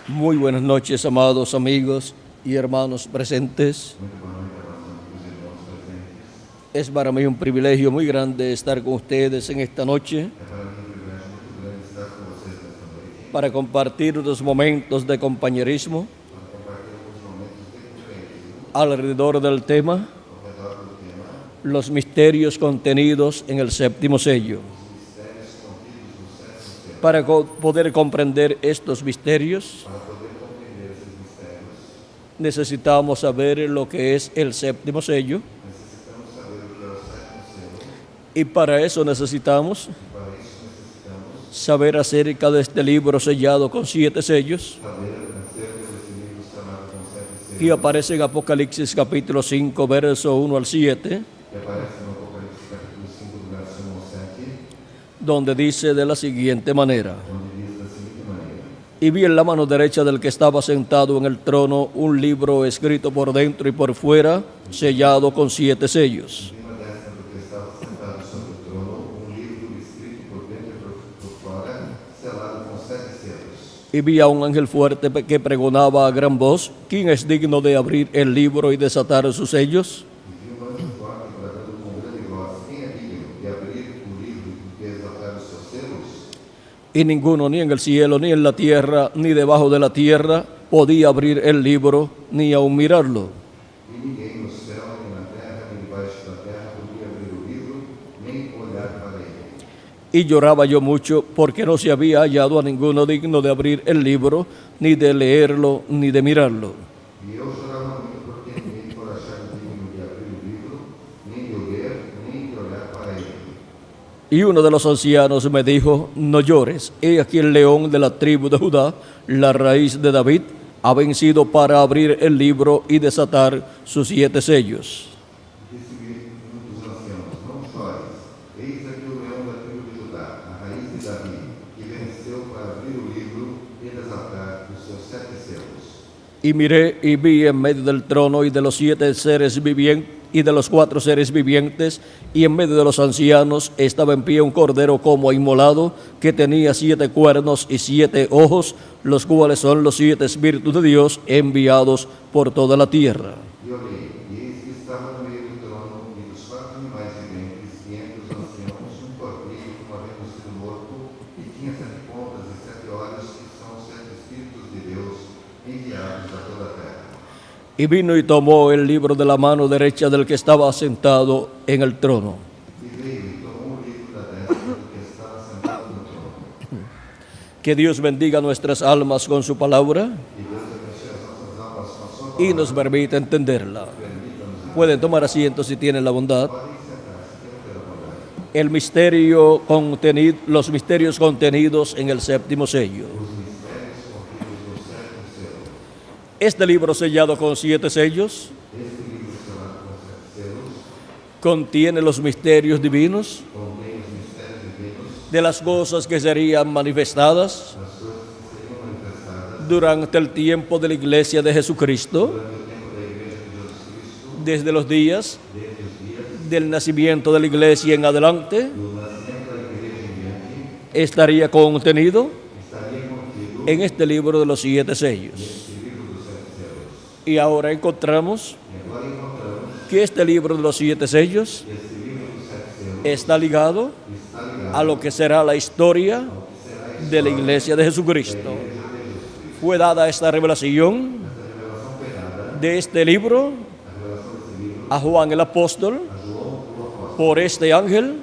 Muy buenas noches, amados amigos y hermanos presentes. Es para mí un privilegio muy grande estar con ustedes en esta noche para compartir unos momentos de compañerismo alrededor del tema los misterios contenidos en el séptimo sello. Para poder comprender estos misterios, necesitamos saber lo que es el séptimo sello, y para eso necesitamos saber acerca de este libro sellado con 7 sellos, que aparece en Apocalipsis capítulo 5, verso 1 al 7, donde dice de la siguiente manera: y vi en la mano derecha del que estaba sentado en el trono un libro escrito por dentro y por fuera, sellado con 7 sellos. Y vi a un ángel fuerte que pregonaba a gran voz: ¿quién es digno de abrir el libro y desatar sus sellos? Y ninguno, ni en el cielo, ni en la tierra, ni debajo de la tierra, podía abrir el libro, ni aun mirarlo. Y lloraba yo mucho, porque no se había hallado a ninguno digno de abrir el libro, ni de leerlo, ni de mirarlo. Y uno de los ancianos me dijo: no llores, he aquí el león de la tribu de Judá, la raíz de David, ha vencido para abrir el libro y desatar sus 7 sellos. Y miré y vi en medio del trono y de los 7 seres vivientes y de los 4 seres vivientes, y en medio de los ancianos estaba en pie un cordero como inmolado, que tenía 7 cuernos y 7 ojos, los cuales son los 7 espíritus de Dios enviados por toda la tierra. Y vino y tomó el libro de la mano derecha del que estaba sentado en el trono. Que Dios bendiga nuestras almas con su palabra y nos permita entenderla. Pueden tomar asiento si tienen la bondad. Los misterios contenidos en el séptimo sello. Este libro sellado con 7 sellos contiene los misterios divinos de las cosas que serían manifestadas durante el tiempo de la Iglesia de Jesucristo, desde los días del nacimiento de la Iglesia en adelante. Estaría contenido en este libro de los 7 sellos. Y ahora encontramos que este libro de los 7 sellos está ligado a lo que será la historia de la Iglesia de Jesucristo. Fue dada esta revelación de este libro a Juan el apóstol por este ángel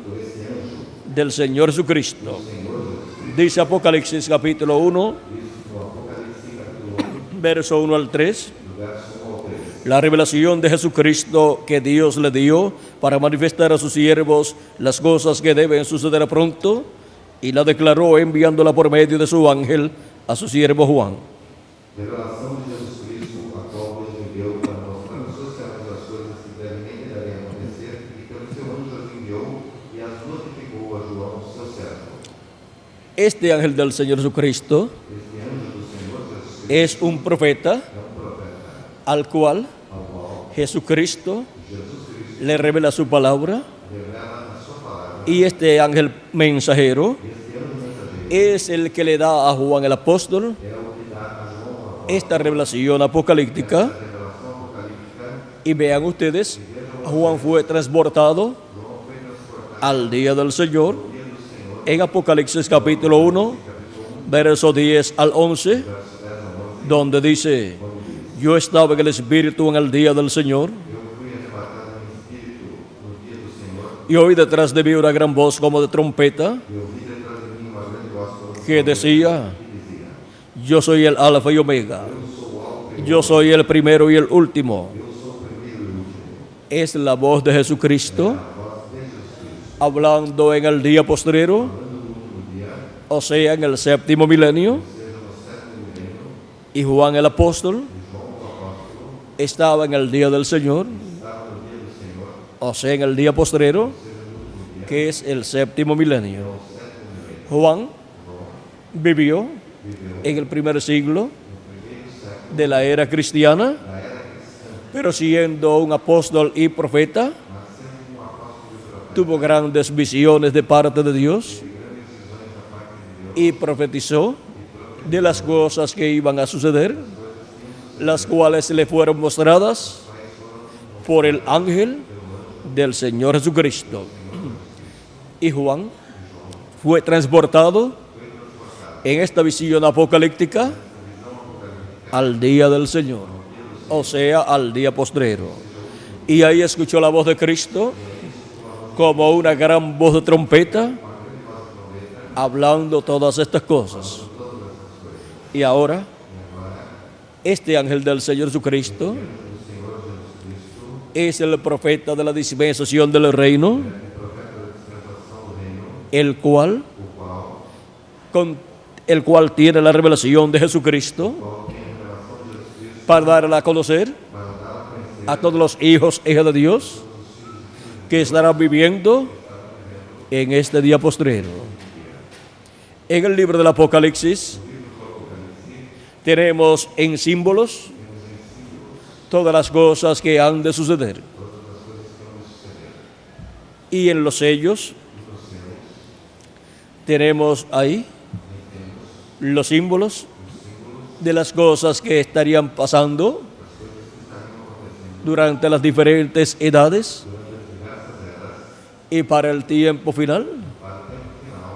del Señor Jesucristo. Dice Apocalipsis capítulo 1, verso 1 al 3. La revelación de Jesucristo que Dios le dio para manifestar a sus siervos las cosas que deben suceder pronto, y la declaró enviándola por medio de su ángel a su siervo Juan. Revelação de Jesus Cristo, a qual Deus enviou para mostrar aos seus servos as coisas que brevemente devem acontecer, e pelo seu anjo as enviou e as notificou a João, seu servo. Este ángel del Señor Jesucristo es un profeta al cual Jesucristo le revela su palabra, y este ángel mensajero es el que le da a Juan el apóstol esta revelación apocalíptica. Y vean ustedes, Juan fue transportado al día del Señor en Apocalipsis capítulo 1, verso 10 al 11, donde dice: yo estaba en el Espíritu en el día del Señor, y oí detrás de mí una gran voz como de trompeta, que decía: yo soy el Alfa y Omega, yo soy el primero y el último. Es la voz de Jesucristo hablando en el día postrero, o sea, en el séptimo milenio. Y Juan el apóstol estaba en el día del Señor, o sea, en el día postrero, que es el séptimo milenio. Juan vivió en el primer siglo de la era cristiana, pero siendo un apóstol y profeta, tuvo grandes visiones de parte de Dios y profetizó de las cosas que iban a suceder, las cuales le fueron mostradas por el ángel del Señor Jesucristo. Y Juan fue transportado en esta visión apocalíptica al día del Señor, o sea, al día postrero. Y ahí escuchó la voz de Cristo como una gran voz de trompeta, hablando todas estas cosas. Y ahora, este ángel del Señor Jesucristo es el profeta de la dispensación del reino, el cual tiene la revelación de Jesucristo para darla a conocer a todos los hijos e hijas de Dios que estarán viviendo en este día postrero. En el libro del Apocalipsis tenemos en símbolos todas las cosas que han de suceder. Y en los sellos tenemos ahí los símbolos de las cosas que estarían pasando durante las diferentes edades, y para el tiempo final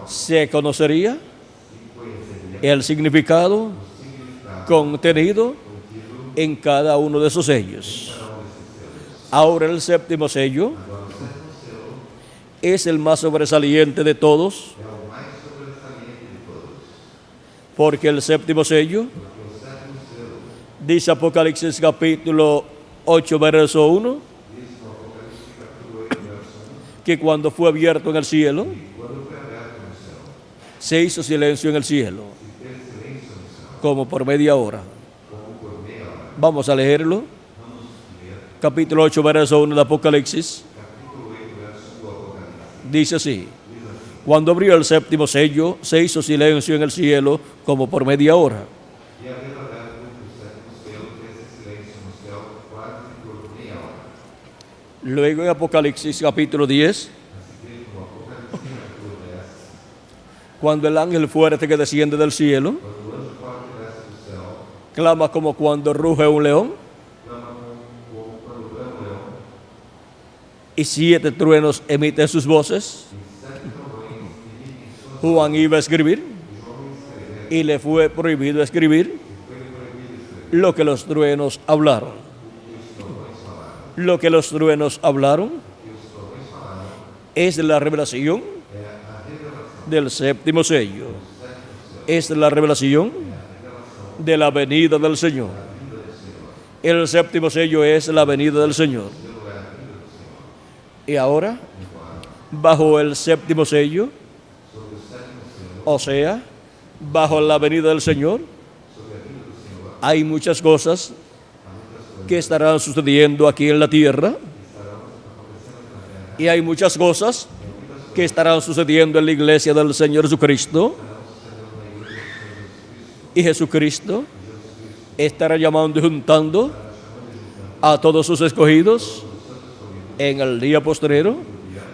se conocería el significado contenido en cada uno de esos sellos. Ahora el séptimo sello es el más sobresaliente de todos, porque el séptimo sello, dice Apocalipsis capítulo 8, verso 1, que cuando fue abierto en el cielo, se hizo silencio en el cielo, como por media hora. Vamos a leerlo. Capítulo 8, verso 1 de Apocalipsis. Dice así: cuando abrió el séptimo sello, se hizo silencio en el cielo como por media hora. Luego en Apocalipsis capítulo 10, cuando el ángel fuerte que desciende del cielo clama como cuando ruge un león, y 7 truenos emiten sus voces, Juan iba a escribir, y le fue prohibido escribir lo que los truenos hablaron. Lo que los truenos hablaron es la revelación del séptimo sello. Es la revelación de la venida del Señor. El séptimo sello es la venida del Señor. Y ahora, bajo el séptimo sello, o sea, bajo la venida del Señor, hay muchas cosas que estarán sucediendo aquí en la tierra, y hay muchas cosas que estarán sucediendo en la iglesia del Señor Jesucristo, y Jesucristo estará llamando y juntando a todos sus escogidos en el día postrero,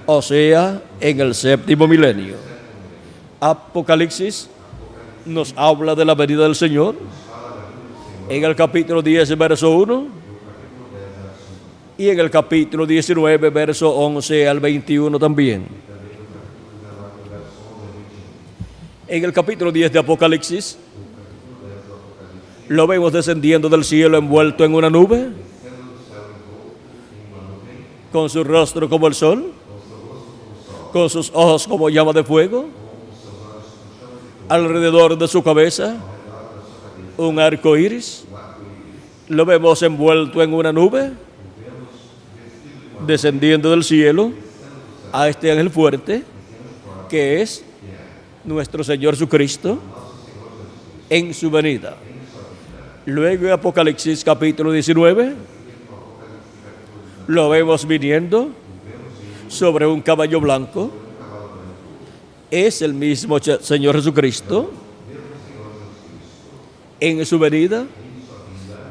o sea, en el séptimo milenio. Apocalipsis nos habla de la venida del Señor En el capítulo 10, verso 1. Y en el capítulo 19, verso 11 al 21 también. En el capítulo 10 de Apocalipsis, lo vemos descendiendo del cielo envuelto en una nube, con su rostro como el sol, con sus ojos como llama de fuego, alrededor de su cabeza un arco iris. Lo vemos envuelto en una nube, descendiendo del cielo a este ángel fuerte, que es nuestro Señor Jesucristo en su venida. Luego en Apocalipsis capítulo 19, lo vemos viniendo sobre un caballo blanco. Es el mismo Señor Jesucristo en su venida,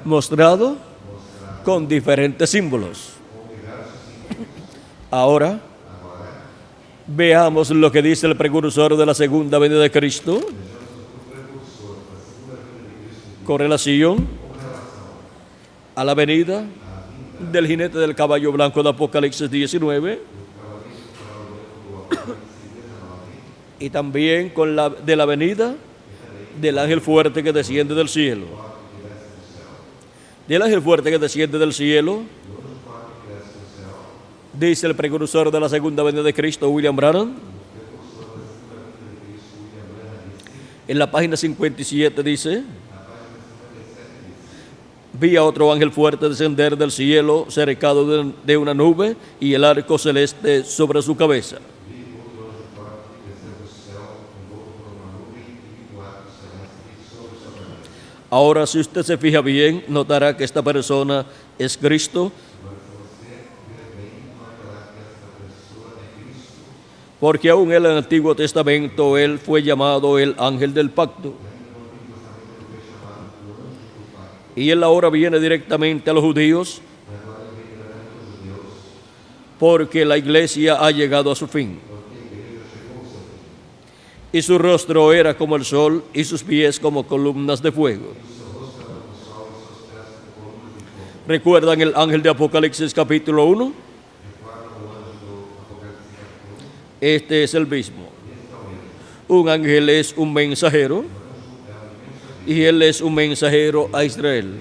mostrado con diferentes símbolos. Ahora, veamos lo que dice el precursor de la segunda venida de Cristo con relación a la venida del jinete del caballo blanco de Apocalipsis 19 y también con de la venida del ángel fuerte que desciende del cielo. Del ángel fuerte que desciende del cielo, dice el precursor de la segunda venida de Cristo, William Branham, en la página 57 dice: vi a otro ángel fuerte descender del cielo, cercado de una nube, y el arco celeste sobre su cabeza. Ahora, si usted se fija bien, notará que esta persona es Cristo, porque aún en el Antiguo Testamento Él fue llamado el ángel del pacto. Y Él ahora viene directamente a los judíos, porque la iglesia ha llegado a su fin. Y su rostro era como el sol y sus pies como columnas de fuego. ¿Recuerdan el ángel de Apocalipsis capítulo 1? Este es el mismo. Un ángel es un mensajero, y él es un mensajero a Israel.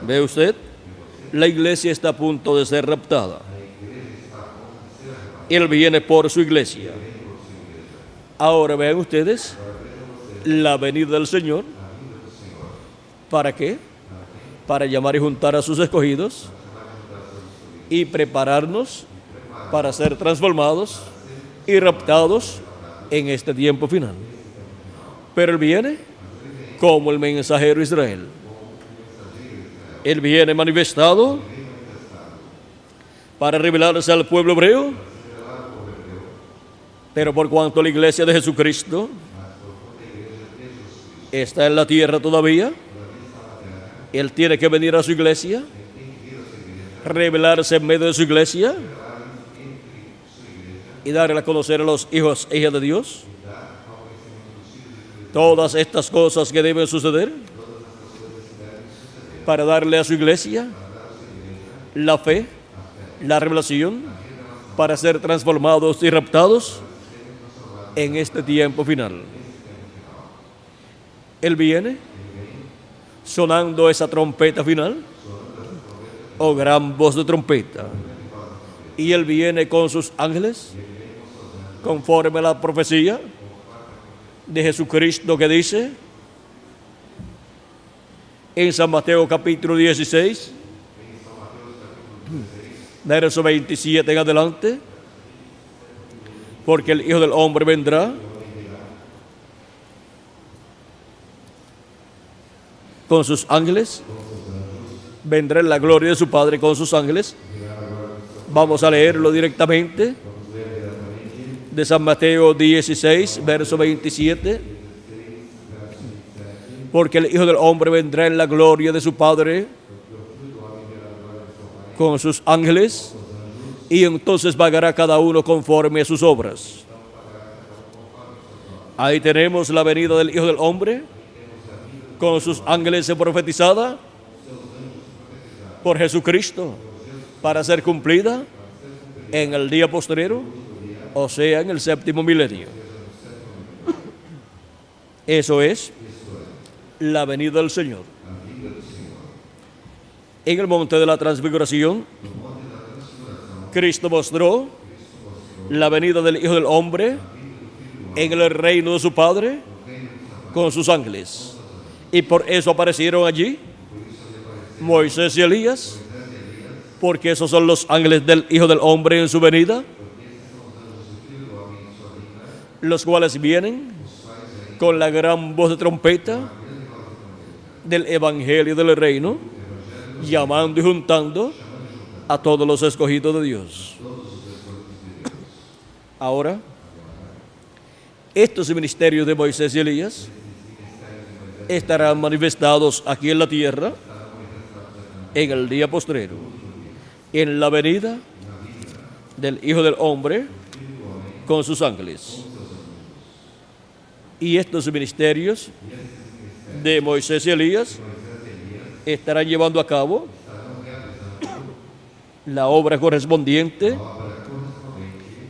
¿Ve usted? La iglesia está a punto de ser raptada. Él viene por su iglesia. Ahora vean ustedes la venida del Señor. ¿Para qué? Para llamar y juntar a sus escogidos y prepararnos para ser transformados y raptados en este tiempo final. Pero Él viene como el mensajero Israel. Él viene manifestado para revelarse al pueblo hebreo, pero por cuanto la iglesia de Jesucristo está en la tierra todavía, Él tiene que venir a su iglesia, revelarse en medio de su iglesia y darle a conocer a los hijos e hijas de Dios todas estas cosas que deben suceder para darle a su iglesia la fe, la revelación, para ser transformados y raptados en este tiempo final. Él viene sonando esa trompeta final, o gran voz de trompeta, y Él viene con sus ángeles, conforme a la profecía de Jesucristo que dice en San Mateo capítulo 16, verso 27 en adelante: porque el Hijo del Hombre vendrá con sus ángeles, vendrá en la gloria de su Padre con sus ángeles. Vamos a leerlo directamente de San Mateo 16, verso 27. Porque el Hijo del Hombre vendrá en la gloria de su Padre con sus ángeles, y entonces pagará cada uno conforme a sus obras. Ahí tenemos la venida del Hijo del Hombre con sus ángeles profetizada por Jesucristo para ser cumplida en el día postrero, o sea, en el séptimo milenio. Eso es la venida del Señor. En el monte de la transfiguración, Cristo mostró la venida del Hijo del Hombre en el reino de su Padre con sus ángeles. Y por eso aparecieron allí Moisés y Elías, porque esos son los ángeles del Hijo del Hombre en su venida, los cuales vienen con la gran voz de trompeta del Evangelio del Reino, llamando y juntando a todos los escogidos de Dios. Ahora, estos ministerios de Moisés y Elías estarán manifestados aquí en la tierra en el día postrero, en la venida del Hijo del Hombre con sus ángeles. Y estos ministerios de Moisés y Elías estarán llevando a cabo la obra correspondiente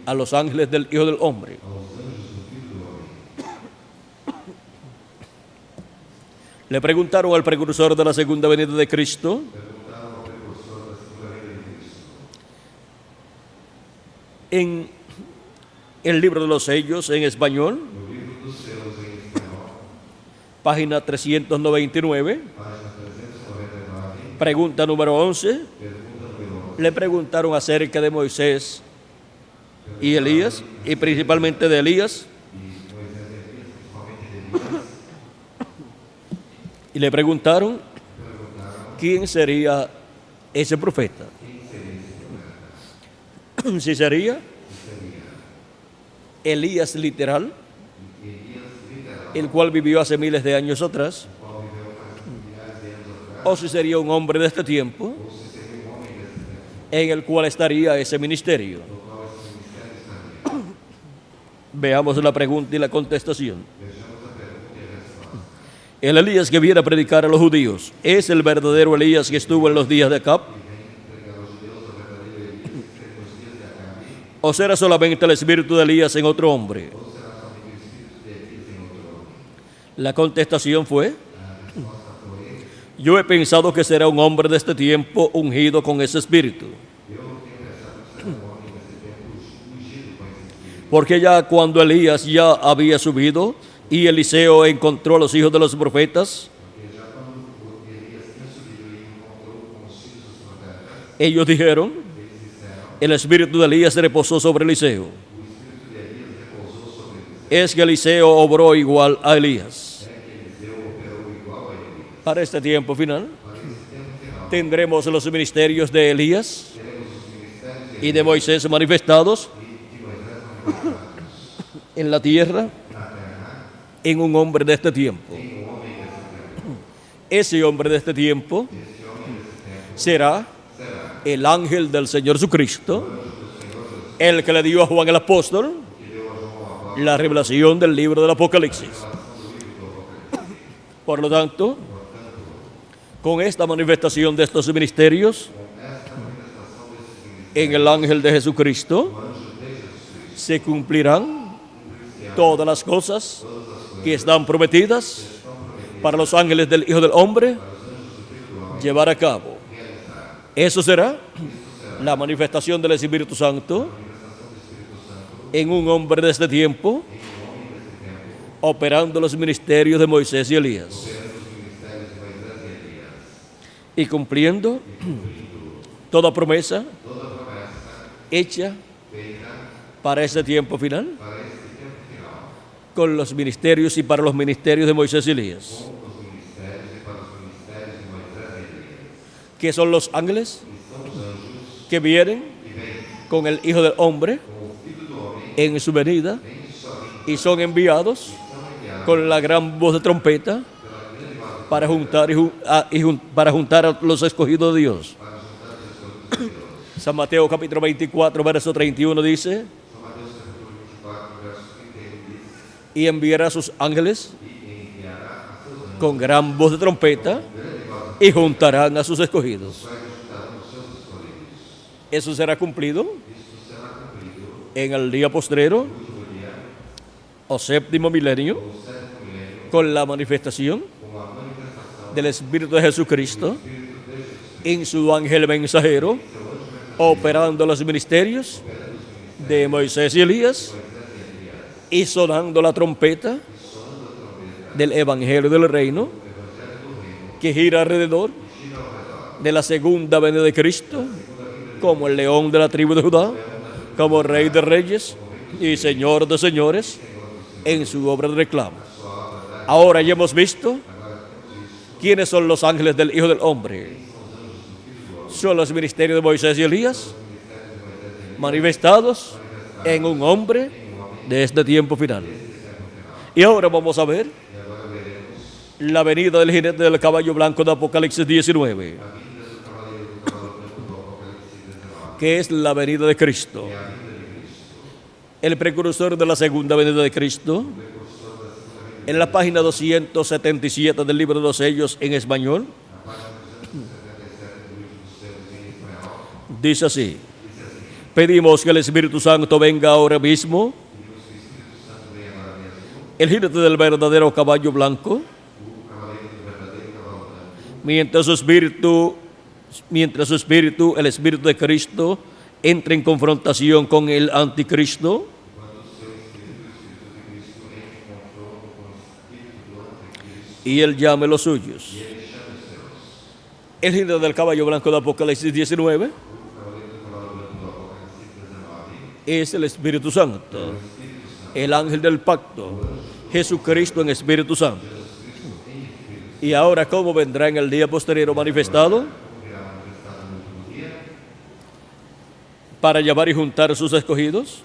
a los ángeles del Hijo del Hombre. Le preguntaron al precursor de la segunda venida de Cristo en el libro de los sellos en español, página 399, pregunta número 11. Le preguntaron acerca de Moisés y Elías, y principalmente de Elías. Y le preguntaron quién sería ese profeta. Si sería Elías literal, el cual vivió hace miles de años atrás, o si sería un hombre de este tiempo en el cual estaría ese ministerio. Veamos la pregunta y la contestación. El Elías que viene a predicar a los judíos, ¿es el verdadero Elías que estuvo en los días de Acab? ¿O será solamente el espíritu de Elías en otro hombre? La contestación fue: yo he pensado que será un hombre de este tiempo ungido con ese espíritu. Porque ya cuando Elías ya había subido y Eliseo encontró a los hijos de los profetas, ellos dijeron: el espíritu de Elías reposó sobre Eliseo. Es que Eliseo obró igual a Elías. Para este tiempo final tendremos los ministerios de Elías y de Moisés manifestados en la tierra en un hombre de este tiempo. Ese hombre de este tiempo será el ángel del Señor Jesucristo, el que le dio a Juan el apóstol la revelación del libro del Apocalipsis. Por lo tanto, con esta manifestación de estos ministerios en el ángel de Jesucristo, se cumplirán todas las cosas que están prometidas para los ángeles del Hijo del Hombre llevar a cabo. Eso será la manifestación del Espíritu Santo en un hombre de este tiempo, operando los ministerios de Moisés y Elías y cumpliendo toda promesa hecha para este tiempo final con los ministerios y para los ministerios de Moisés y Elías. ¿Qué son los ángeles? Que vienen con el Hijo del Hombre en su venida y son enviados con la gran voz de trompeta para juntar a los escogidos de Dios. San Mateo capítulo 24, verso 31 dice: y enviará a sus ángeles con gran voz de trompeta y juntarán a sus escogidos. Eso será cumplido en el día postrero o séptimo milenio con la manifestación del Espíritu de Jesucristo en su ángel mensajero, operando los ministerios de Moisés y Elías y sonando la trompeta del Evangelio del Reino que gira alrededor de la segunda venida de Cristo como el león de la tribu de Judá, como Rey de Reyes y Señor de Señores en su obra de reclamo. Ahora ya hemos visto quiénes son los ángeles del Hijo del Hombre. Son los ministerios de Moisés y Elías manifestados en un hombre de este tiempo final. Y ahora vamos a ver la venida del jinete del caballo blanco de Apocalipsis 19, que es la venida de Cristo, el precursor de la segunda venida de Cristo. En la página 277 del libro de los sellos en español, dice así: pedimos que el Espíritu Santo venga ahora mismo, el jinete del verdadero caballo blanco, mientras su espíritu, el Espíritu de Cristo, entra en confrontación con el anticristo. Y él llame los suyos. El jinete del caballo blanco de Apocalipsis 19 es el Espíritu Santo, el ángel del pacto, Jesucristo en Espíritu Santo. Y ahora, ¿cómo vendrá en el día posterior manifestado? Para llamar y juntar a sus escogidos.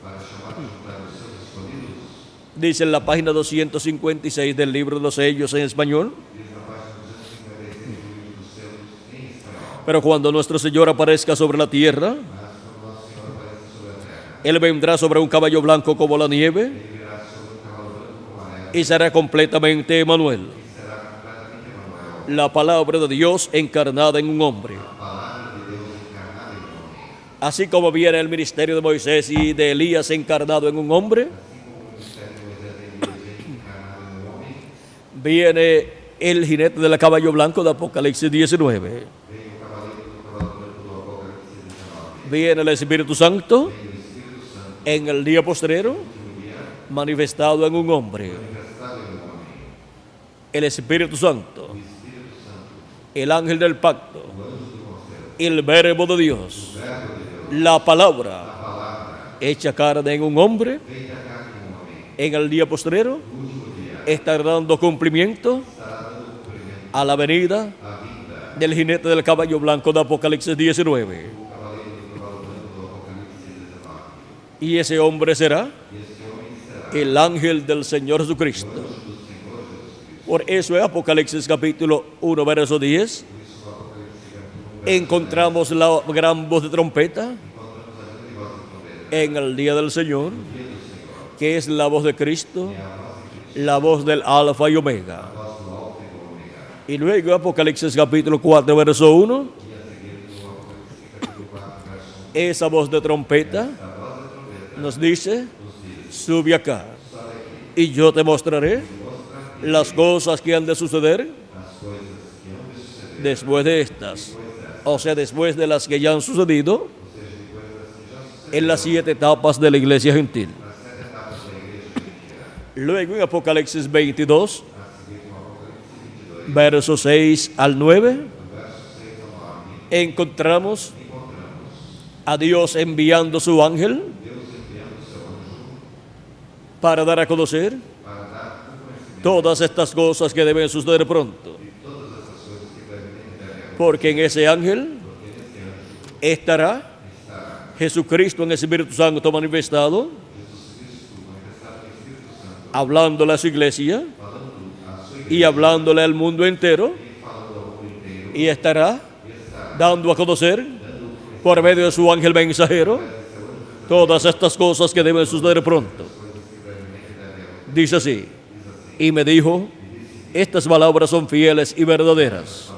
Dice en la página 256 del libro de los sellos en español: pero cuando nuestro Señor aparezca sobre la tierra, Él vendrá sobre un caballo blanco como la nieve y será completamente Emmanuel, la palabra de Dios encarnada en un hombre. Así como viene el ministerio de Moisés y de Elías encarnado en un hombre, viene el jinete del caballo blanco de Apocalipsis 19. Viene el Espíritu Santo en el día postrero, manifestado en un hombre. El Espíritu Santo, el ángel del pacto, el verbo de Dios, la palabra hecha carne en un hombre, en el día postrero, está dando cumplimiento a la venida del jinete del caballo blanco de Apocalipsis 19. Y ese hombre será el ángel del Señor Jesucristo. Por eso en Apocalipsis capítulo 1, verso 10, encontramos la gran voz de trompeta en el día del Señor, que es la voz de Cristo, la voz del Alfa y Omega. Y luego Apocalipsis capítulo 4, verso 1, esa voz de trompeta nos dice: sube acá y yo te mostraré las cosas que han de suceder después de estas, o sea, después de las que ya han sucedido en las 7 etapas de la iglesia gentil. Luego en Apocalipsis 22, versos 6 al 9, encontramos a Dios enviando su ángel para dar a conocer todas estas cosas que deben suceder pronto. Porque en ese ángel estará Jesucristo en Espíritu Santo manifestado, hablándole a su iglesia y hablándole al mundo entero, y estará dando a conocer por medio de su ángel mensajero todas estas cosas que deben suceder pronto. Dice así: y me dijo: Estas palabras son fieles y verdaderas.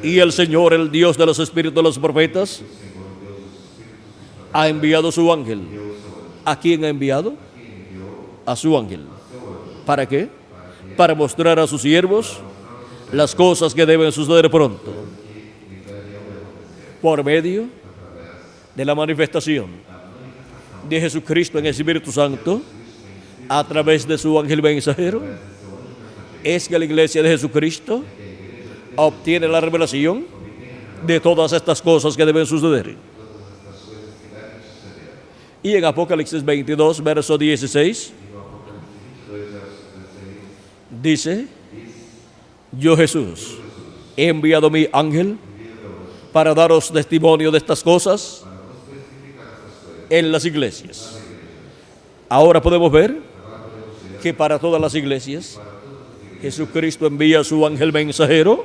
Y el Señor, el Dios de los espíritus de los profetas, ha enviado su ángel. ¿A quién ha enviado? A su ángel. ¿Para qué? Para mostrar a sus siervos las cosas que deben suceder pronto, por medio de la manifestación de Jesucristo en el Espíritu Santo, a través de su ángel mensajero. Es que la iglesia de Jesucristo obtiene la revelación de todas estas cosas que deben suceder. Y en Apocalipsis 22, verso 16, dice: yo, Jesús, he enviado mi ángel para daros testimonio de estas cosas en las iglesias. Ahora podemos ver que para todas las iglesias Jesucristo envía a su ángel mensajero,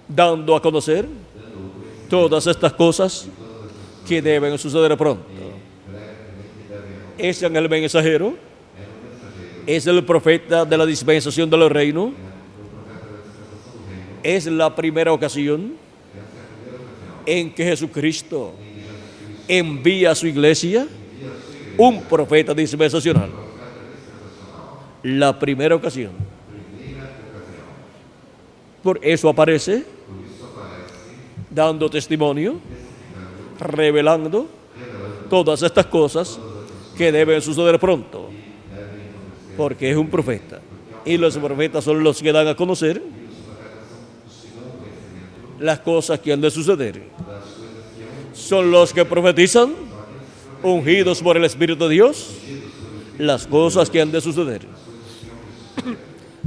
dando a conocer todas estas cosas que deben suceder pronto. Ese ángel mensajero es el profeta de la dispensación del reino. Es la primera ocasión en que Jesucristo envía a su iglesia un profeta dispensacional. La primera ocasión. Por eso aparece dando testimonio, revelando todas estas cosas que deben suceder pronto, porque es un profeta. Y los profetas son los que dan a conocer las cosas que han de suceder. Son los que profetizan, ungidos por el Espíritu de Dios, las cosas que han de suceder.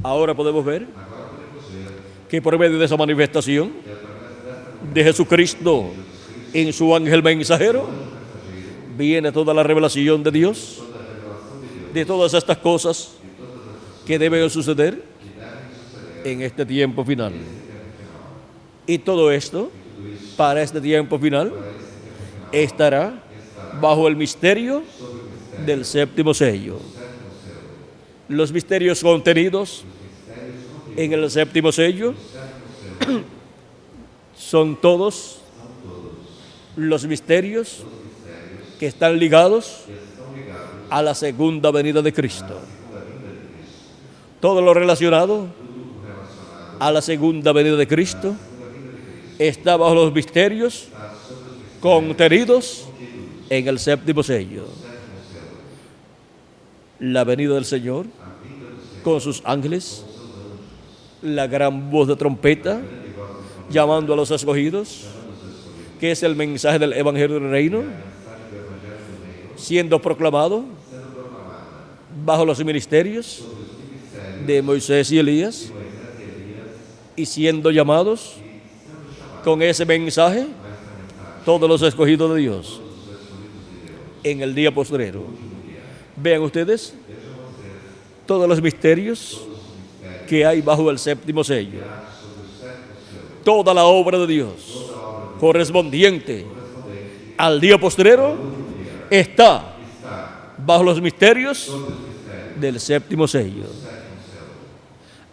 Ahora podemos ver que por medio de esa manifestación de Jesucristo en su ángel mensajero, viene toda la revelación de Dios, de todas estas cosas que deben suceder en este tiempo final. Y todo esto, para este tiempo final, estará bajo el misterio del séptimo sello. Los misterios contenidos en el séptimo sello son todos los misterios que están ligados a la segunda venida de Cristo. Todo lo relacionado a la segunda venida de Cristo está bajo los misterios contenidos en el séptimo sello. La venida del Señor con sus ángeles, la gran voz de trompeta llamando a los escogidos, que es el mensaje del Evangelio del Reino, siendo proclamado bajo los ministerios de Moisés y Elías, y siendo llamados con ese mensaje todos los escogidos de Dios en el día postrero. Vean ustedes todos los misterios que hay bajo el séptimo sello. Toda la obra de Dios correspondiente al día postrero está bajo los misterios del séptimo sello.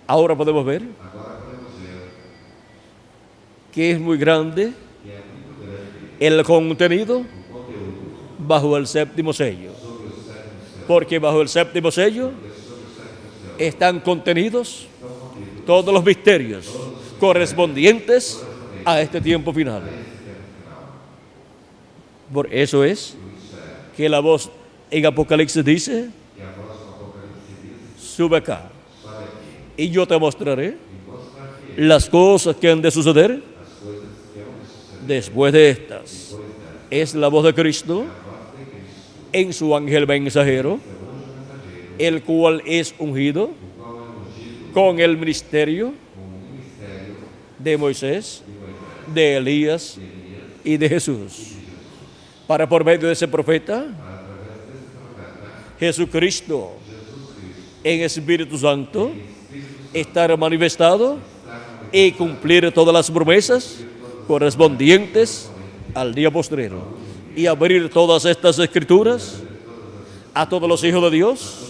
Ahora podemos ver que es muy grande el contenido bajo el séptimo sello, porque bajo el séptimo sello están contenidos todos los misterios correspondientes a este tiempo final. Por eso es que la voz en Apocalipsis dice: sube acá y yo te mostraré las cosas que han de suceder después de estas. Es la voz de Cristo en su ángel mensajero, el cual es ungido con el ministerio de Moisés, de Elías y de Jesús, para por medio de ese profeta Jesucristo en Espíritu Santo estar manifestado y cumplir todas las promesas correspondientes al día postrero, y abrir todas estas escrituras a todos los hijos de Dios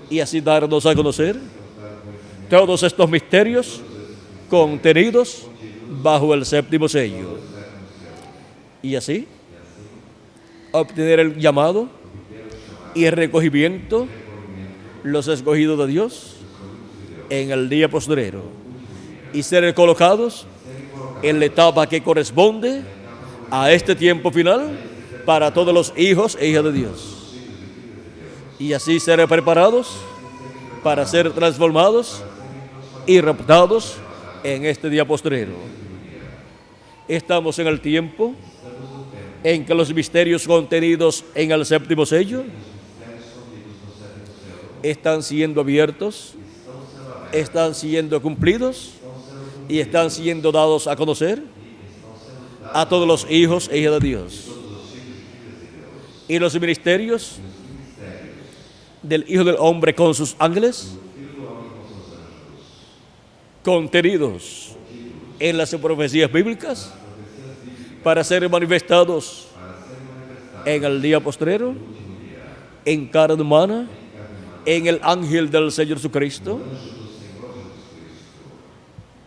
y así darnos a conocer todos estos misterios contenidos bajo el séptimo sello. Y así obtener el llamado y el recogimiento, los escogidos de Dios en el día postrero, y ser colocados en la etapa que corresponde a este tiempo final para todos los hijos e hijas de Dios. Y así ser preparados para ser transformados y raptados en este día postrero. Estamos en el tiempo en que los misterios contenidos en el séptimo sello están siendo abiertos, están siendo cumplidos y están siendo dados a conocer a todos los hijos e hijas de Dios. Y los ministerios del Hijo del Hombre con sus ángeles, contenidos en las profecías bíblicas, para ser manifestados en el día postrero, en carne humana, en el ángel del Señor Jesucristo.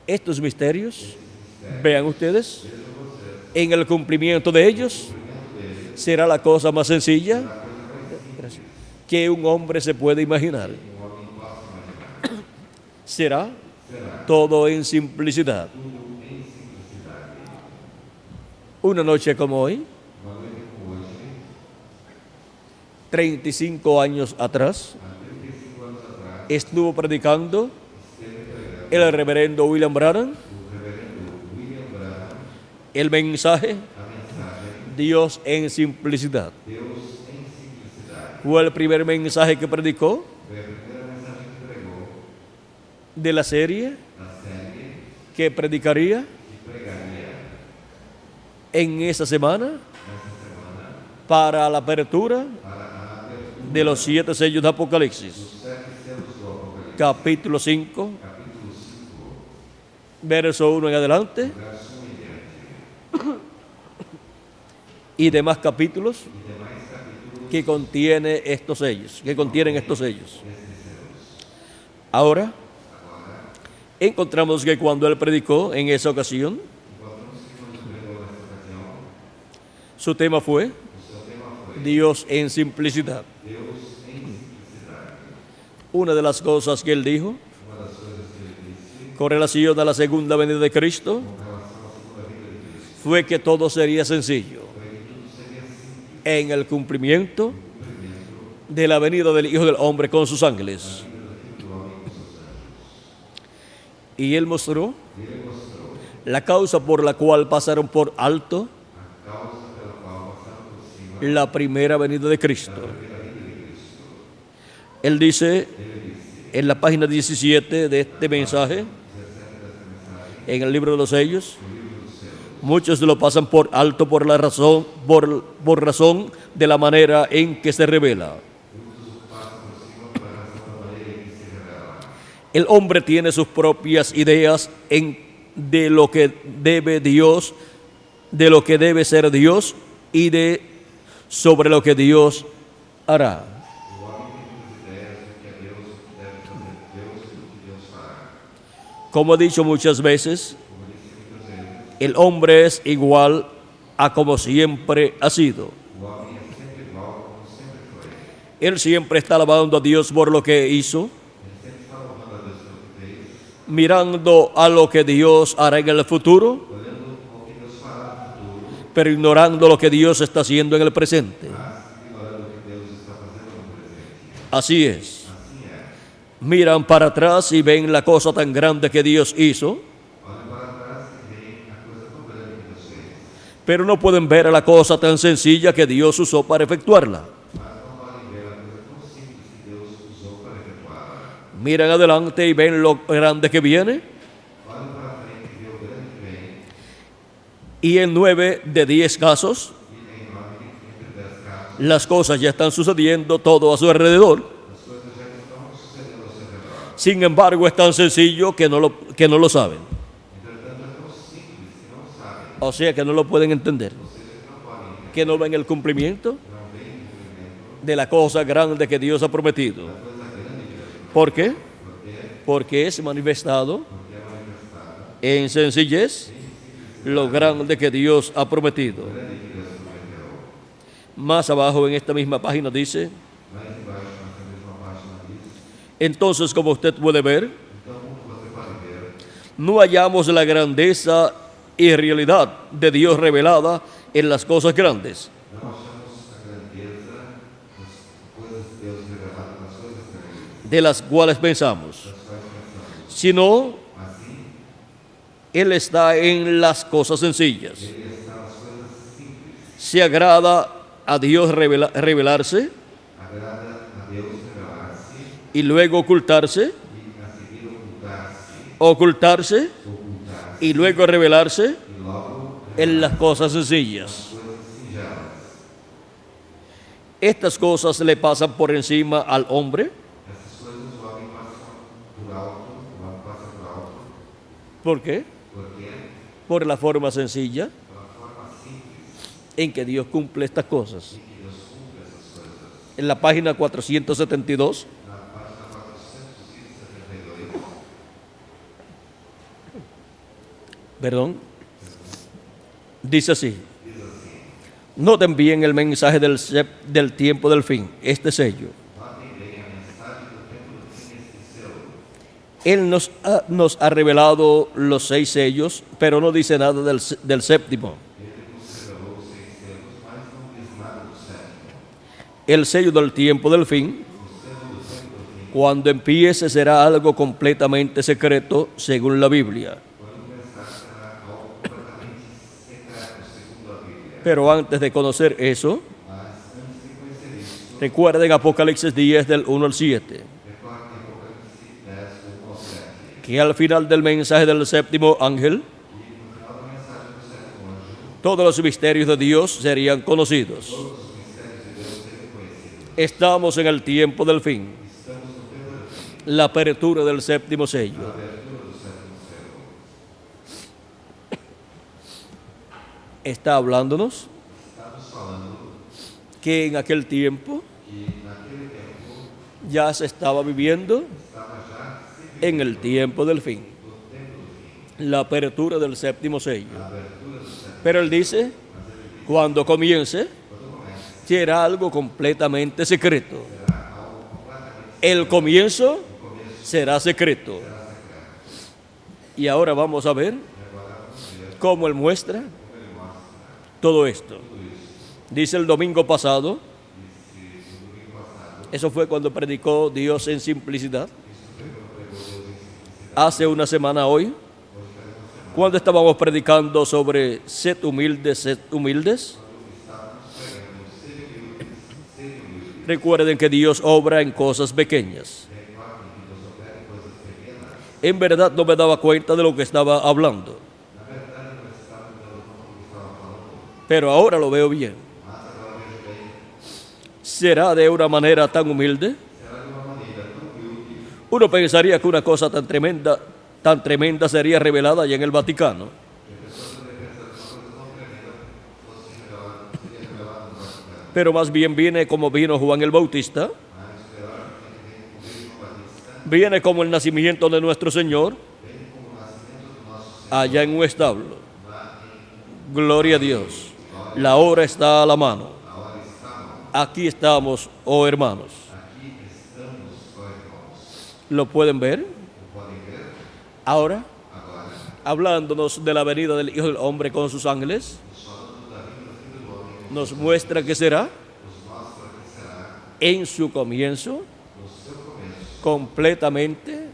Estos misterios, vean ustedes, en el cumplimiento de ellos, será la cosa más sencilla que un hombre se puede imaginar. Será todo en simplicidad. Una noche como hoy, 35 años atrás, estuvo predicando el reverendo William Branham el mensaje Dios en simplicidad. Fue el primer mensaje que predicó de la serie que predicaría en esa semana para la apertura de los 7 sellos de Apocalipsis, capítulo 5, verso 1 en adelante, y demás capítulos que contienen estos sellos. Ahora encontramos que cuando él predicó en esa ocasión, su tema fue Dios en simplicidad. Una de las cosas que él dijo con relación a la segunda venida de Cristo fue que todo sería sencillo en el cumplimiento de la venida del Hijo del Hombre con sus ángeles. Y él mostró la causa por la cual pasaron por alto la primera venida de Cristo. Él dice en la página 17 de este mensaje, en el libro de los sellos, muchos lo pasan por alto por razón de la manera en que se revela. El hombre tiene sus propias ideas de lo que debe Dios, de lo que debe ser Dios y sobre lo que Dios hará. Como he dicho muchas veces, el hombre es igual a como siempre ha sido. Él siempre está alabando a Dios por lo que hizo, mirando a lo que Dios hará en el futuro, pero ignorando lo que Dios está haciendo en el presente. Así es. Miran para atrás y ven la cosa tan grande que Dios hizo, pero no pueden ver la cosa tan sencilla que Dios usó para efectuarla. Miran adelante y ven lo grande que viene, y en 9 de 10 casos las cosas ya están sucediendo todo a su alrededor. Sin embargo, es tan sencillo que no lo saben. O sea, que no lo pueden entender. Que no ven el cumplimiento de la cosa grande que Dios ha prometido. ¿Por qué? Porque es manifestado en sencillez lo grande que Dios ha prometido. Más abajo en esta misma página dice, Mais embaixo, nessa mesma página diz, entonces, como usted puede ver, então como você pode ver, no hallamos la grandeza y realidad de Dios revelada en las cosas grandes, não achamos a grandeza das coisas de Deus reveladas nas coisas grandes, de las cuales pensamos, das quais pensamos. sino Assim, Él está en las cosas sencillas. ele está nas coisas simples. Se agrada a Dios revelarse Agrada a Deus revelar-se y luego ocultarse, e a seguir ocultar-se, ocultarse y luego revelarse e logo en las cosas sencillas. coisas singelas. Estas cosas le pasan por encima al hombre. Essas coisas o homem passa por alto, o homem passa por alto, ¿Por qué? porque Por la forma sencilla pela forma simples en que Dios cumple estas cosas. que Deus cumpre essas coisas. En la página 472 Na página 472, perdón, dice así. Noten bien el mensaje del tiempo del fin, este sello. notem bem a mensagem do tempo do fim neste selo. Él nos ha revelado los 6 sellos, pero no dice nada del séptimo. Ele nos revelou os 6 selos, mas não diz nada do sétimo. El sello del tiempo del fin, cuando empiece, será algo completamente secreto, según la Biblia. Quando começar será algo completamente secreto, segundo a Bíblia. Pero antes de conocer eso, Mas antes de conhecer isso, recuerden Apocalipsis 10 del 1 al 7, recorde Apocalipse 10, 1 ao 7. que al final del mensaje del séptimo ángel, E no final da mensagem do sétimo anjo, todos los misterios de Dios serían conocidos. todos os mistérios de Deus seriam conhecidos. Estamos en el tiempo del fin, Estamos no tempo do fim, la apertura del séptimo sello. a abertura do sétimo selo. Está hablándonos Estamos falando que en aquel tiempo que naquele tempo ya se estaba viviendo estava já se en el tiempo del fin, do tempo do fim, la apertura del séptimo sello. a abertura do sétimo. Pero él dice, cuando comience, será algo completamente secreto. El comienzo será secreto. Y ahora vamos a ver cómo él muestra todo esto. Dice el domingo pasado, eso fue cuando predicó Dios en simplicidad. Hace una semana hoy, cuando estábamos predicando sobre sed humildes. Recuerden que Dios obra en cosas pequeñas. En verdad no me daba cuenta de lo que estaba hablando, pero ahora lo veo bien. ¿Será de una manera tan humilde? Uno pensaría que una cosa tan tremenda sería revelada allá en el Vaticano. Pero más bien viene como vino Juan el Bautista. Viene como el nacimiento de nuestro Señor allá en un establo. Gloria a Dios. La hora está a la mano. Aquí estamos, oh hermanos. ¿Lo pueden ver? Ahora, hablándonos de la venida del Hijo del Hombre con sus ángeles, nos muestra que será en su comienzo completamente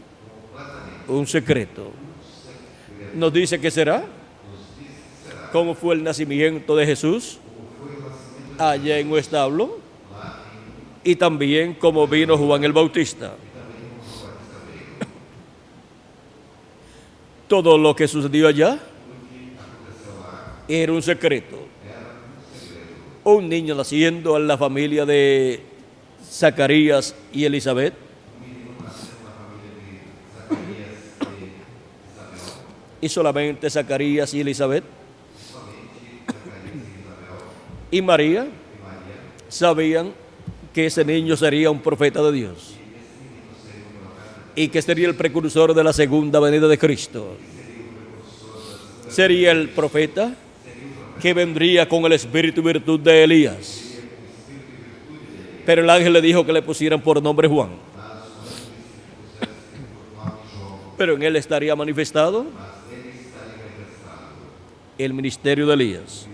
un secreto. Nos dice que será cómo fue el nacimiento de Jesús allá en un establo y también cómo vino Juan el Bautista. Todo lo que sucedió allá era un secreto. Un niño naciendo en la familia de Zacarías y Elizabeth. Y solamente Zacarías y Elizabeth. Y María sabían que ese niño sería un profeta de Dios. y que sería el precursor de la segunda venida de Cristo. Sería el profeta que vendría con el espíritu y virtud de Elías. Pero el ángel le dijo que le pusieran por nombre Juan. Pero en él estaría manifestado el ministerio de Elías.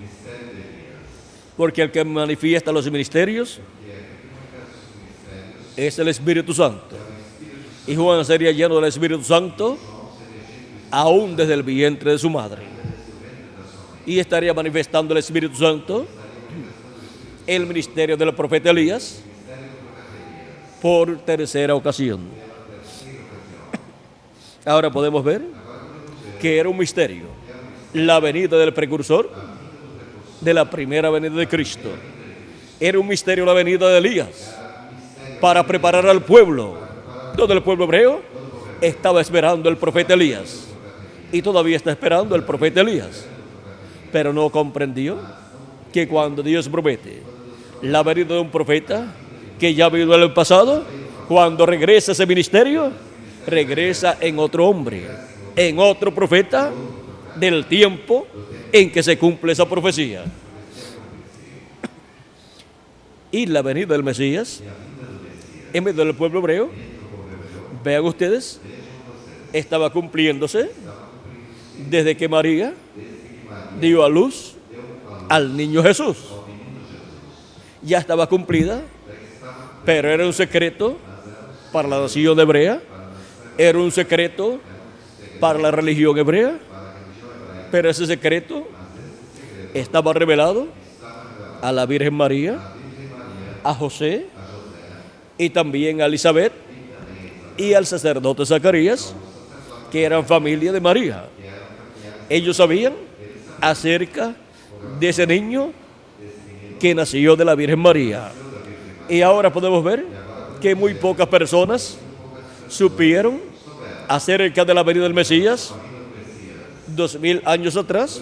Porque el que manifiesta los ministerios es el Espíritu Santo. Y Juan sería lleno del Espíritu Santo aún desde el vientre de su madre. Y estaría manifestando el Espíritu Santo el ministerio del profeta Elías por tercera ocasión. Ahora podemos ver que era un misterio la venida del precursor de la primera venida de Cristo. Era un misterio la venida de Elías para preparar al pueblo. Todo el pueblo hebreo estaba esperando el profeta Elías y todavía está esperando el profeta Elías, pero no comprendió que cuando Dios promete la venida de un profeta que ya vivió en el pasado, cuando regresa ese ministerio, regresa en otro hombre, en otro profeta del tiempo en que se cumple esa profecía. Y la venida del Mesías en medio del pueblo hebreo, vean ustedes, estaba cumpliéndose desde que María dio a luz al niño Jesús. Ya estaba cumplida, pero era un secreto para la nación hebrea, era un secreto para la religión hebrea, pero ese secreto estaba revelado a la Virgen María, a José y también a Elizabeth y al sacerdote Zacarías, que eran familia de María. Ellos sabían acerca de ese niño que nació de la Virgen María. Y ahora podemos ver que muy pocas personas supieron acerca de la venida del Mesías 2000 años atrás.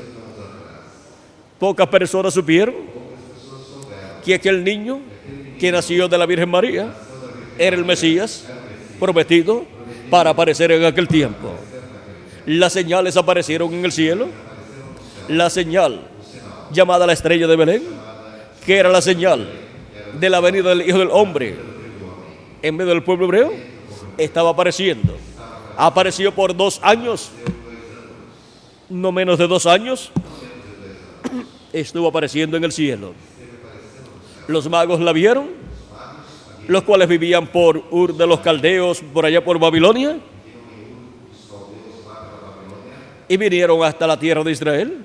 Pocas personas supieron que aquel niño que nació de la Virgen María era el Mesías prometido para aparecer en aquel tiempo. Las señales aparecieron en el cielo. La señal llamada la estrella de Belén, que era la señal de la venida del Hijo del Hombre en medio del pueblo hebreo, estaba apareciendo. Apareció por 2 años, no menos de 2 años, estuvo apareciendo en el cielo. Los magos la vieron, los cuales vivían por Ur de los Caldeos, por allá por Babilonia, y vinieron hasta la tierra de Israel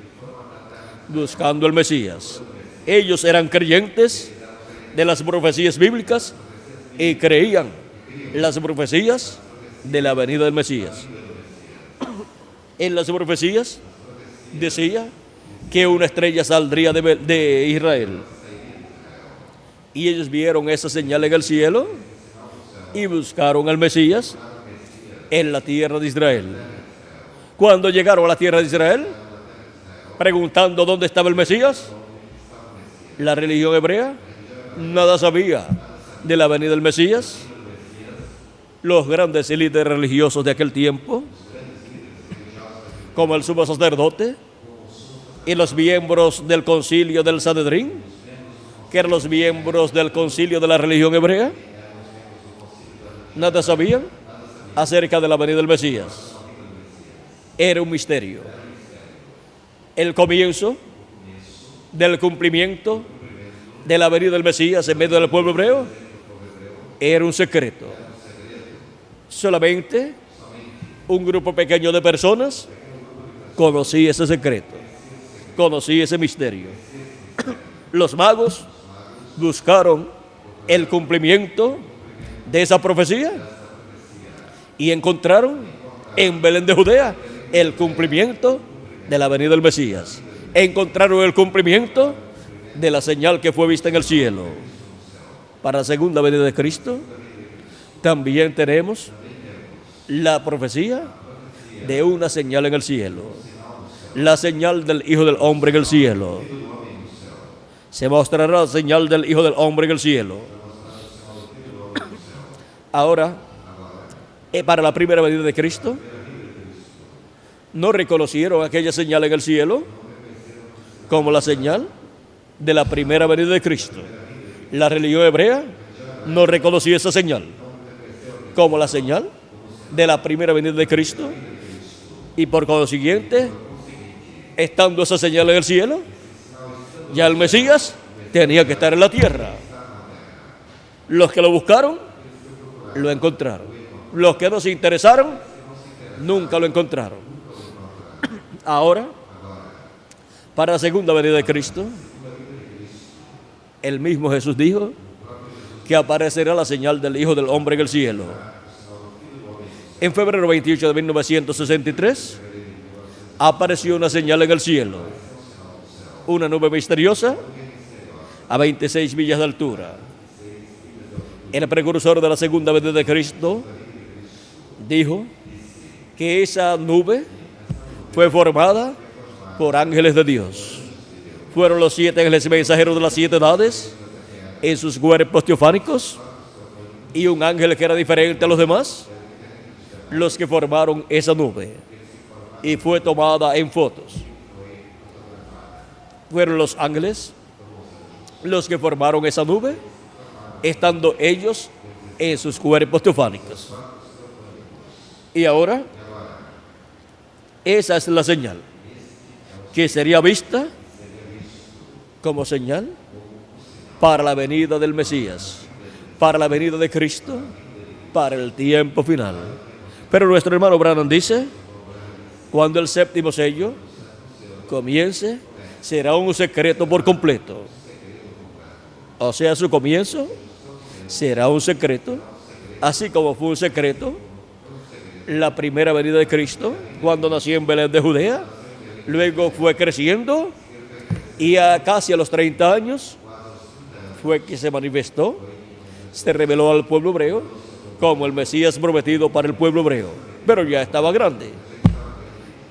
buscando el Mesías. Ellos eran creyentes de las profecías bíblicas y creían las profecías de la venida del Mesías. En las profecías decía que una estrella saldría de Israel. Y ellos vieron esa señal en el cielo y buscaron al Mesías en la tierra de Israel. Cuando llegaron a la tierra de Israel, preguntando dónde estaba el Mesías, la religión hebrea nada sabía de la venida del Mesías. Los grandes líderes religiosos de aquel tiempo, como el sumo sacerdote y los miembros del concilio del Sanedrín, que eran los miembros del concilio de la religión hebrea, nada sabían acerca de la venida del Mesías. Era un misterio. El comienzo del cumplimiento de la venida del Mesías en medio del pueblo hebreo era un secreto. Solamente un grupo pequeño de personas conocía ese secreto, conocía ese misterio. Los magos buscaron el cumplimiento de esa profecía y encontraron en Belén de Judea el cumplimiento de la venida del Mesías. Encontraron el cumplimiento de la señal que fue vista en el cielo. Para la segunda venida de Cristo también tenemos la profecía de una señal en el cielo, la señal del Hijo del Hombre en el cielo. Se mostrará la señal del Hijo del Hombre en el cielo. Ahora, para la primera venida de Cristo. No reconocieron aquella señal en el cielo como la señal de la primera venida de Cristo. La religión hebrea no reconoció esa señal como la señal de la primera venida de Cristo, y por consiguiente, estando esa señal en el cielo, ya el Mesías tenía que estar en la tierra. Los que lo buscaron, lo encontraron. Los que no se interesaron, nunca lo encontraron. Ahora, para la segunda venida de Cristo, el mismo Jesús dijo que aparecerá la señal del Hijo del Hombre en el cielo. En febrero 28 de 1963, apareció una señal en el cielo, una nube misteriosa a 26 millas de altura. El precursor de la segunda venida de Cristo dijo que esa nube fue formada por ángeles de Dios. Fueron los 7 ángeles mensajeros de las 7 edades en sus cuerpos teofánicos, y un ángel que era diferente a los demás, los que formaron esa nube, y fue tomada en fotos. Fueron los ángeles los que formaron esa nube, estando ellos en sus cuerpos teofánicos. Y ahora, esa es la señal que sería vista como señal para la venida del Mesías, para la venida de Cristo, para el tiempo final. Pero nuestro hermano Branham dice, cuando el séptimo sello comience, será un secreto por completo. O sea, su comienzo será un secreto, así como fue un secreto la primera venida de Cristo, cuando nació en Belén de Judea. Luego fue creciendo y casi a los 30 años fue que se manifestó, se reveló al pueblo hebreo como el Mesías prometido para el pueblo hebreo. Pero ya estaba grande.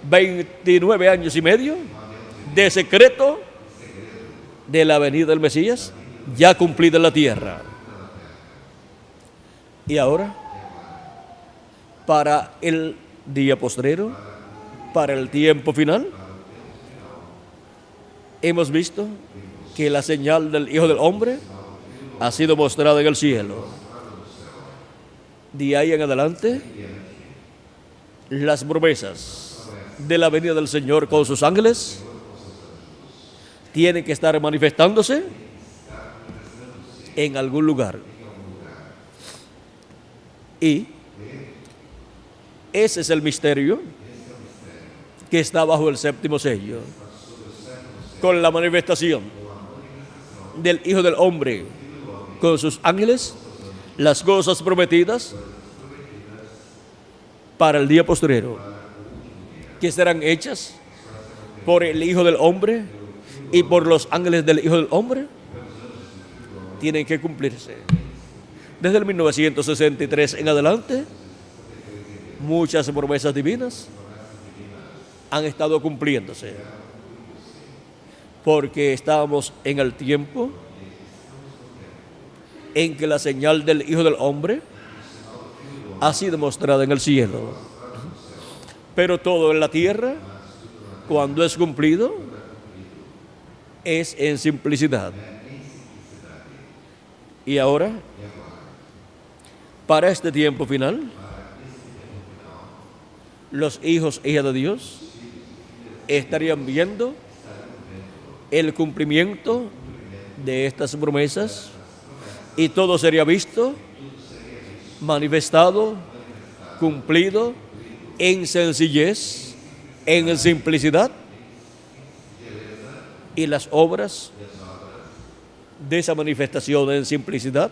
29 años y medio de secreto de la venida del Mesías, ya cumplida en la tierra. Y ahora, para el día postrero, para el tiempo final, hemos visto que la señal del Hijo del Hombre ha sido mostrada en el cielo. De ahí en adelante, las promesas de la venida del Señor con sus ángeles tienen que estar manifestándose en algún lugar. Y ese es el misterio que está bajo el séptimo sello, con la manifestación del Hijo del Hombre con sus ángeles, las cosas prometidas para el día postrero, que serán hechas por el Hijo del Hombre y por los ángeles del Hijo del Hombre, tienen que cumplirse. Desde el 1963 en adelante, muchas promesas divinas han estado cumpliéndose, porque estamos en el tiempo en que la señal del Hijo del Hombre ha sido mostrada en el cielo. Pero todo en la tierra, cuando es cumplido, es en simplicidad. Y ahora, para este tiempo final, los hijos e hijas de Dios estarían viendo el cumplimiento de estas promesas, y todo sería visto, manifestado, cumplido en sencillez, en simplicidad, y las obras de esa manifestación en simplicidad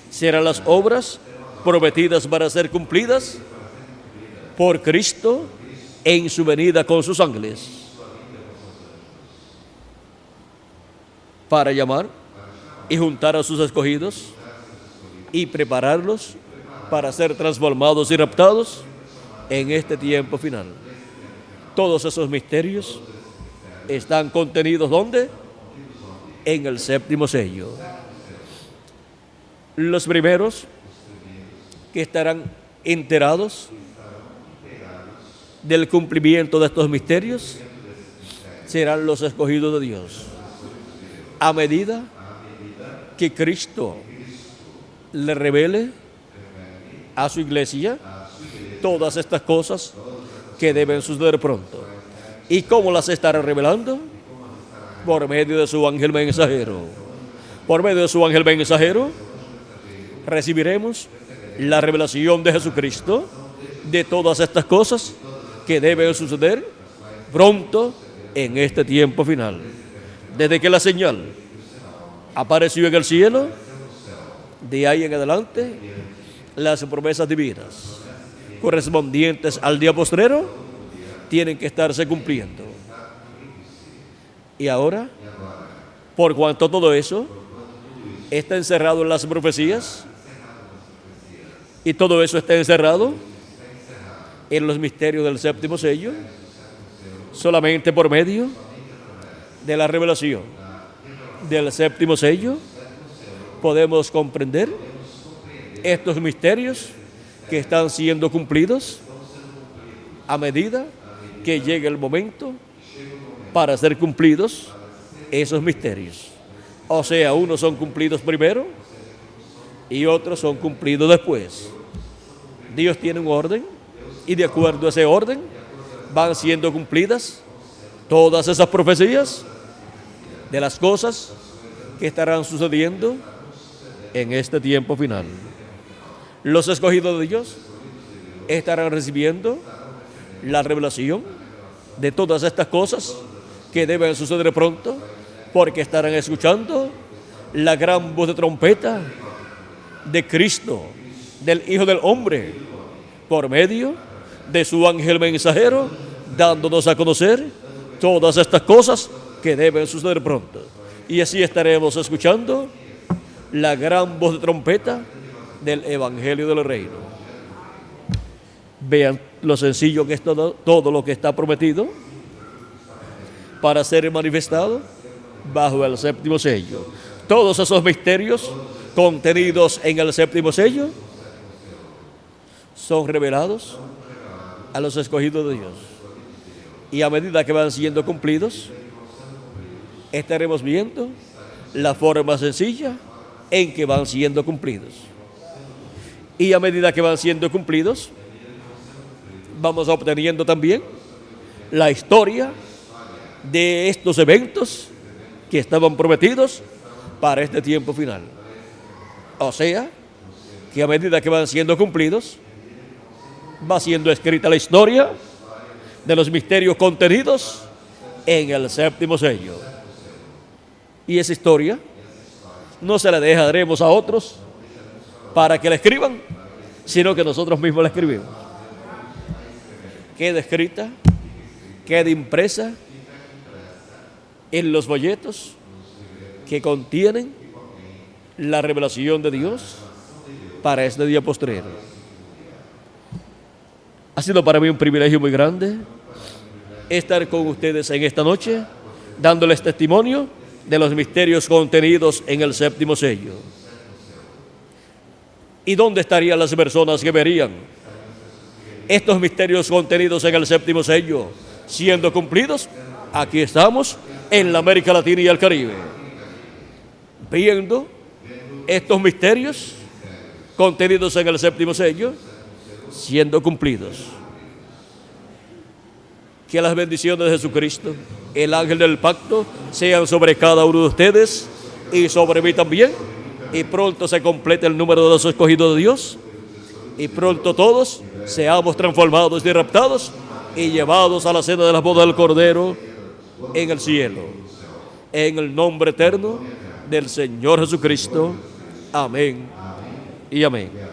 serán las obras prometidas para ser cumplidas por Cristo en su venida con sus ángeles, para llamar y juntar a sus escogidos y prepararlos para ser transformados y raptados en este tiempo final. Todos esos misterios están contenidos ¿dónde? En el séptimo sello. Los primeros que estarán enterados del cumplimiento de estos misterios serán los escogidos de Dios. A medida que Cristo le revele a su iglesia todas estas cosas que deben suceder pronto. ¿Y cómo las estará revelando? Por medio de su ángel mensajero. Por medio de su ángel mensajero recibiremos la revelación de Jesucristo de todas estas cosas que deben suceder pronto en este tiempo final. Desde que la señal apareció en el cielo, de ahí en adelante, las promesas divinas correspondientes al día postrero tienen que estarse cumpliendo. Y ahora, por cuanto todo eso está encerrado en las profecías, y todo eso está encerrado en los misterios del séptimo sello, solamente por medio de la revelación del séptimo sello podemos comprender estos misterios que están siendo cumplidos a medida que llegue el momento para ser cumplidos esos misterios. O sea, unos son cumplidos primero y otros son cumplidos después. Dios tiene un orden y de acuerdo a ese orden van siendo cumplidas todas esas profecías de las cosas que estarán sucediendo en este tiempo final. Los escogidos de Dios estarán recibiendo la revelación de todas estas cosas que deben suceder pronto, porque estarán escuchando la gran voz de trompeta de Cristo, del Hijo del Hombre, por medio de su ángel mensajero, dándonos a conocer todas estas cosas que deben suceder pronto. Y así estaremos escuchando la gran voz de trompeta del Evangelio del Reino. Vean lo sencillo que es todo lo que está prometido para ser manifestado bajo el séptimo sello. Todos esos misterios contenidos en el séptimo sello son revelados a los escogidos de Dios. Y a medida que van siendo cumplidos, estaremos viendo la forma sencilla en que van siendo cumplidos. Y a medida que van siendo cumplidos, vamos obteniendo también la historia de estos eventos que estaban prometidos para este tiempo final. O sea, que a medida que van siendo cumplidos, va siendo escrita la historia de los misterios contenidos en el séptimo sello. Y esa historia no se la dejaremos a otros para que la escriban, sino que nosotros mismos la escribimos. Queda escrita, queda impresa en los folletos que contienen la revelación de Dios para este día postrero. Ha sido para mí un privilegio muy grande estar con ustedes en esta noche, dándoles testimonio de los misterios contenidos en el séptimo sello. ¿Y dónde estarían las personas que verían estos misterios contenidos en el séptimo sello siendo cumplidos? Aquí estamos en la América Latina y el Caribe, viendo estos misterios contenidos en el séptimo sello siendo cumplidos. Que las bendiciones de Jesucristo, el ángel del pacto, sean sobre cada uno de ustedes y sobre mí también. Y pronto se complete el número de los escogidos de Dios. Y pronto todos seamos transformados y raptados y llevados a la cena de las bodas del Cordero en el cielo. En el nombre eterno del Señor Jesucristo. Amén y amén.